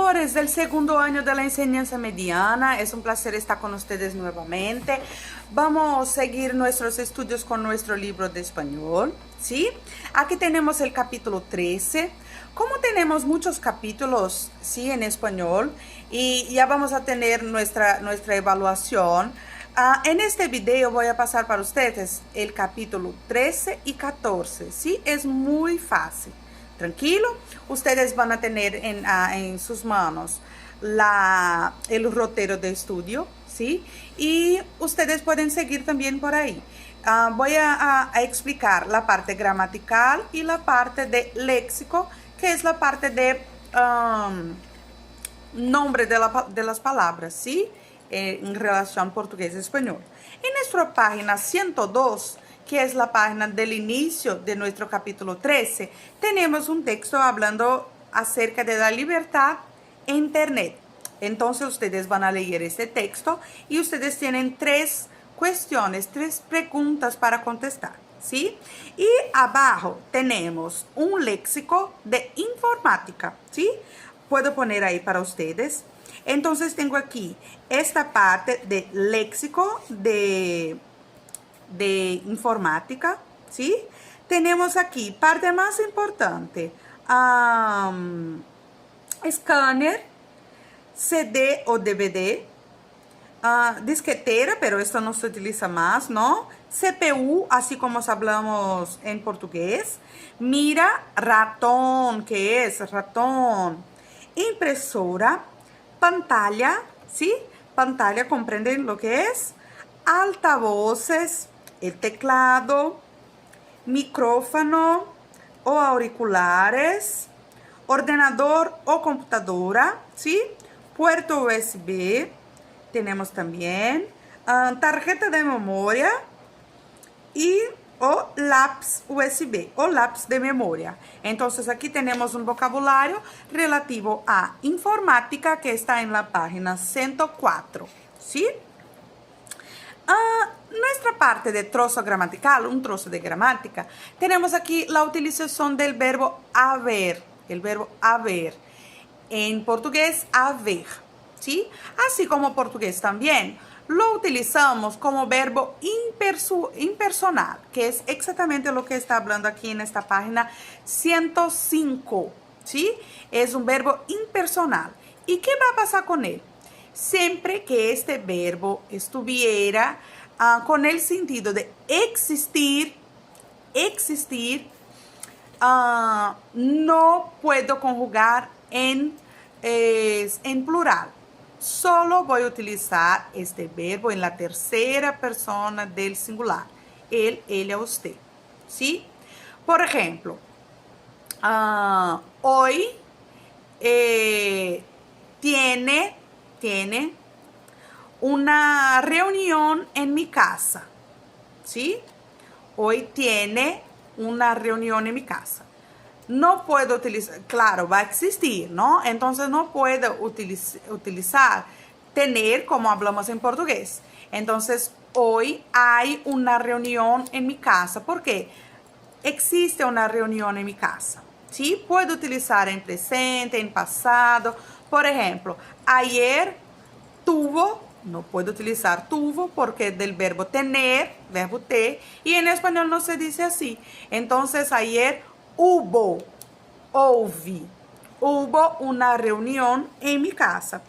profesores del segundo año de la enseñanza mediana, es un placer estar con ustedes nuevamente. Vamos a seguir nuestros estudios con nuestro libro de español, ¿sí? Aquí tenemos el capítulo 13. Como tenemos muchos capítulos, ¿sí? En español, y ya vamos a tener nuestra evaluación. En este video voy a pasar para ustedes el capítulo 13 y 14, ¿sí? Es muy fácil. Tranquilo, ustedes van a tener en sus manos el rotero de estudio, ¿sí? Y ustedes pueden seguir también por ahí. Voy a explicar la parte gramatical y la parte de léxico, que es la parte de nombre de las palabras, ¿sí? En relación portugués y español. En nuestra página 102, que es la página del inicio de nuestro capítulo 13, tenemos un texto hablando acerca de la libertad en Internet. Entonces ustedes van a leer este texto y ustedes tienen tres preguntas para contestar, ¿sí? Y abajo tenemos un léxico de informática, ¿sí? Puedo poner ahí para ustedes. Entonces tengo aquí esta parte de léxico de informática, ¿sí? Tenemos aquí, parte más importante, escáner, CD o DVD, disquetera, pero esto no se utiliza más, ¿no? CPU, así como hablamos en portugués. Mira, ratón, ¿qué es? Ratón. Impresora, pantalla, ¿sí? Pantalla, ¿comprenden lo que es? Altavoces, el teclado, micrófono o auriculares, ordenador o computadora, ¿sí? Puerto USB, tenemos también tarjeta de memoria o lápiz USB o lápiz de memoria. Entonces aquí tenemos un vocabulario relativo a informática que está en la página 104, ¿sí? Nuestra parte de trozo gramatical, un trozo de gramática, tenemos aquí la utilización del verbo haber, el verbo haber, en portugués haver, ¿sí? Así como portugués también, lo utilizamos como verbo impersonal, que es exactamente lo que está hablando aquí en esta página 105, ¿sí? Es un verbo impersonal. ¿Y qué va a pasar con él? Siempre que este verbo estuviera con el sentido de existir, no puedo conjugar en plural. Solo voy a utilizar este verbo en la tercera persona del singular. Él, ella, usted. ¿Sí? Por ejemplo, hoy tiene una reunión en mi casa, ¿sí? Hoy tiene una reunión en mi casa. No puedo utilizar, claro, va a existir, ¿no? Entonces no puedo utilizar tener como hablamos en portugués. Entonces, hoy hay una reunión en mi casa. ¿Por qué? Existe una reunión en mi casa, ¿sí? Puedo utilizar en presente, en pasado. Por ejemplo, ayer tuvo, no puedo utilizar tuvo porque es del verbo tener, verbo ter, y en español no se dice así. Entonces, ayer hubo una reunión en mi casa.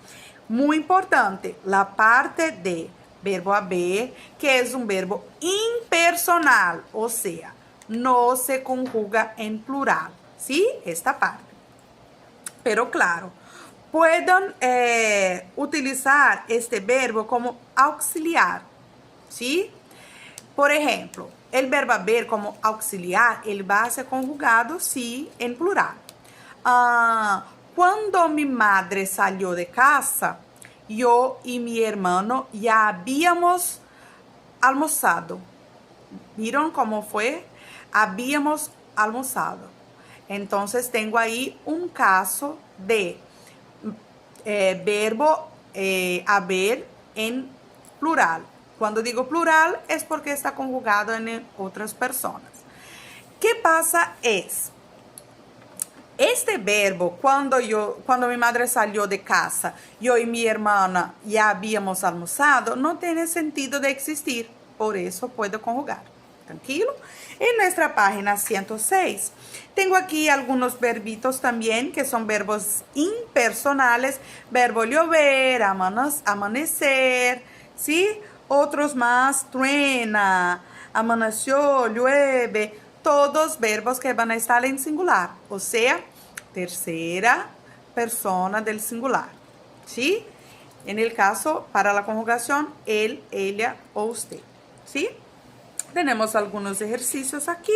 Muy importante, la parte de verbo haber, que es un verbo impersonal, o sea, no se conjuga en plural, ¿sí? Esta parte. Pero claro, pueden utilizar este verbo como auxiliar, ¿sí? Por ejemplo, el verbo haber como auxiliar, ele va a ser conjugado, sí, en plural. Cuando mi madre salió de casa, yo y mi hermano ya habíamos almorzado. ¿Vieron cómo fue? Habíamos almorzado. Entonces, tengo ahí un caso de verbo haber en plural. Cuando digo plural es porque está conjugado en otras personas. ¿Qué pasa es? Este verbo, cuando mi madre salió de casa, yo y mi hermana ya habíamos almorzado, no tiene sentido de existir. Por eso puedo conjugar. Tranquilo. En nuestra página 106, tengo aquí algunos verbitos también, que son verbos impersonales. Verbo llover, amanecer, ¿sí? Otros más, truena, amaneció, llueve. Todos verbos que van a estar en singular, o sea, tercera persona del singular, ¿sí? En el caso, para la conjugación, él, ella o usted, ¿sí? Tenemos algunos ejercicios aquí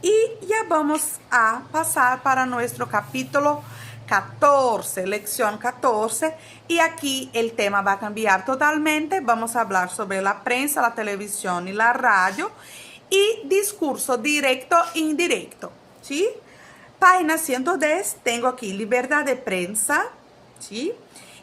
y ya vamos a pasar para nuestro capítulo 14, lección 14, y aquí el tema va a cambiar totalmente. Vamos a hablar sobre la prensa, la televisión y la radio, y discurso directo e indirecto, ¿sí? Página 110, tengo aquí libertad de prensa, ¿sí?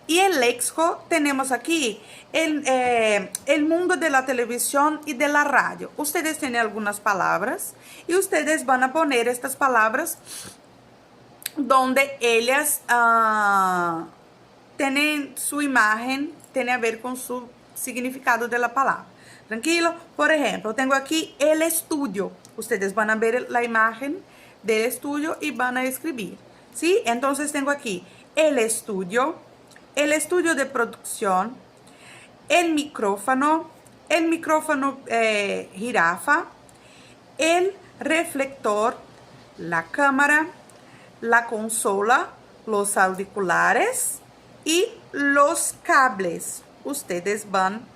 Y el léxico tenemos aquí el mundo de la televisión y de la radio. Ustedes tienen algunas palabras y ustedes van a poner estas palabras donde ellas tienen su imagen, tiene a ver con su significado de la palabra. Tranquilo. Por ejemplo, tengo aquí el estudio. Ustedes van a ver la imagen del estudio y van a escribir, ¿sí? Entonces tengo aquí el estudio de producción, el micrófono jirafa, el reflector, la cámara, la consola, los auriculares y los cables. Ustedes van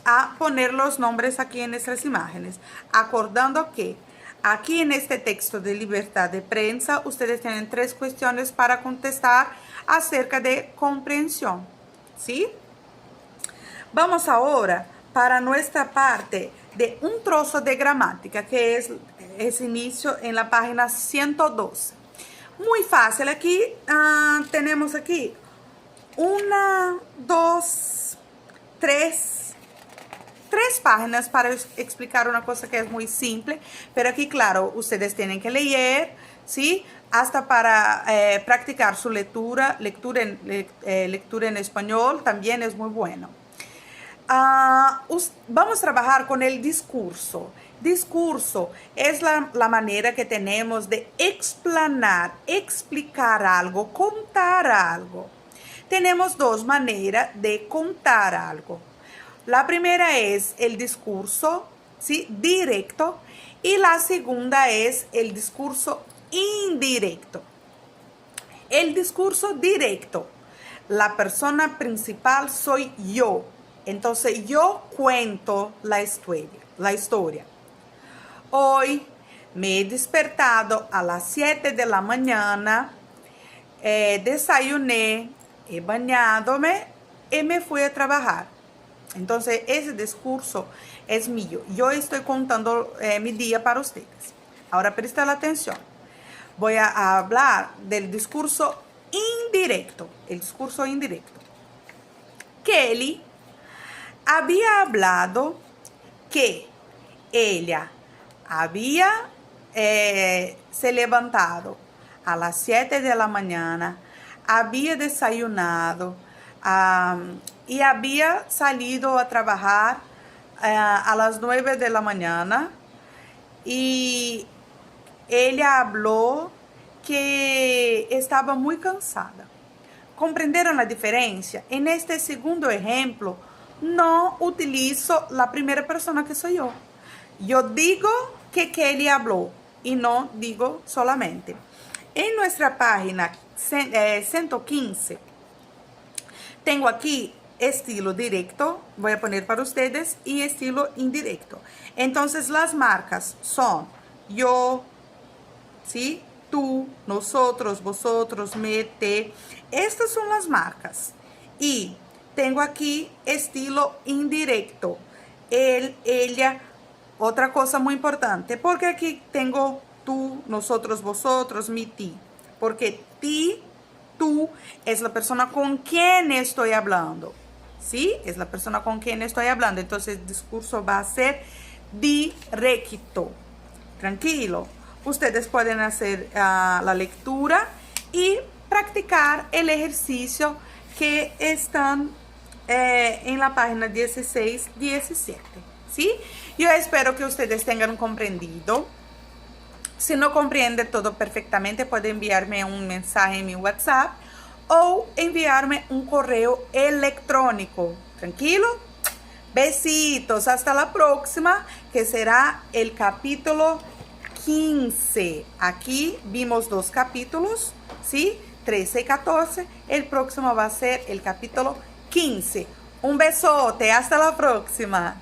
a poner los nombres aquí en nuestras imágenes, acordando que aquí en este texto de libertad de prensa, ustedes tienen 3 cuestiones para contestar acerca de comprensión, ¿sí? Vamos ahora para nuestra parte de un trozo de gramática, que es ese inicio en la página 112. Muy fácil, aquí tenemos aquí 1, 2, 3 páginas para explicar una cosa que es muy simple, pero aquí, claro, ustedes tienen que leer, ¿sí? Hasta para practicar su lectura en español también es muy bueno. Vamos a trabajar con el discurso. Discurso es la manera que tenemos de explanar, explicar algo, contar algo. Tenemos 2 maneras de contar algo. La primera es el discurso, ¿sí?, directo, y la segunda es el discurso indirecto. El discurso directo, la persona principal soy yo. Entonces yo cuento la historia. Hoy me he despertado a las 7 de la mañana, desayuné, he bañadome y me fui a trabajar. Entonces, ese discurso es mío. Yo estoy contando mi día para ustedes. Ahora, presten atención. Voy a hablar del discurso indirecto. El discurso indirecto. Kelly había hablado que ella había se levantado a las 7 de la mañana, había desayunado, y había salido a trabajar a las 9 de la mañana, y ella habló que estaba muy cansada. ¿Comprendieron la diferencia? En este segundo ejemplo, no utilizo la primera persona que soy yo. Yo digo que Kelly habló y no digo solamente. En nuestra página 115, tengo aquí estilo directo, voy a poner para ustedes, y estilo indirecto. Entonces las marcas son yo, ¿sí?, tú, nosotros, vosotros, me, te. Estas son las marcas. Y tengo aquí estilo indirecto, él, ella. Otra cosa muy importante, porque aquí tengo tú, nosotros, vosotros, mi, ti. Porque ti, tú, es la persona con quien estoy hablando. ¿Sí? Es la persona con quien estoy hablando. Entonces el discurso va a ser directo. Tranquilo. ustedes pueden hacer la lectura y practicar el ejercicio que están en la página 16, 17, ¿sí? Yo espero que ustedes tengan comprendido. Si no comprende todo perfectamente, puede enviarme un mensaje en mi WhatsApp o enviarme un correo electrónico. ¿Tranquilo? Besitos, hasta la próxima, que será el capítulo 15. Aquí vimos 2 capítulos, ¿sí? 13 y 14. El próximo va a ser el capítulo 15. Un besote, hasta la próxima.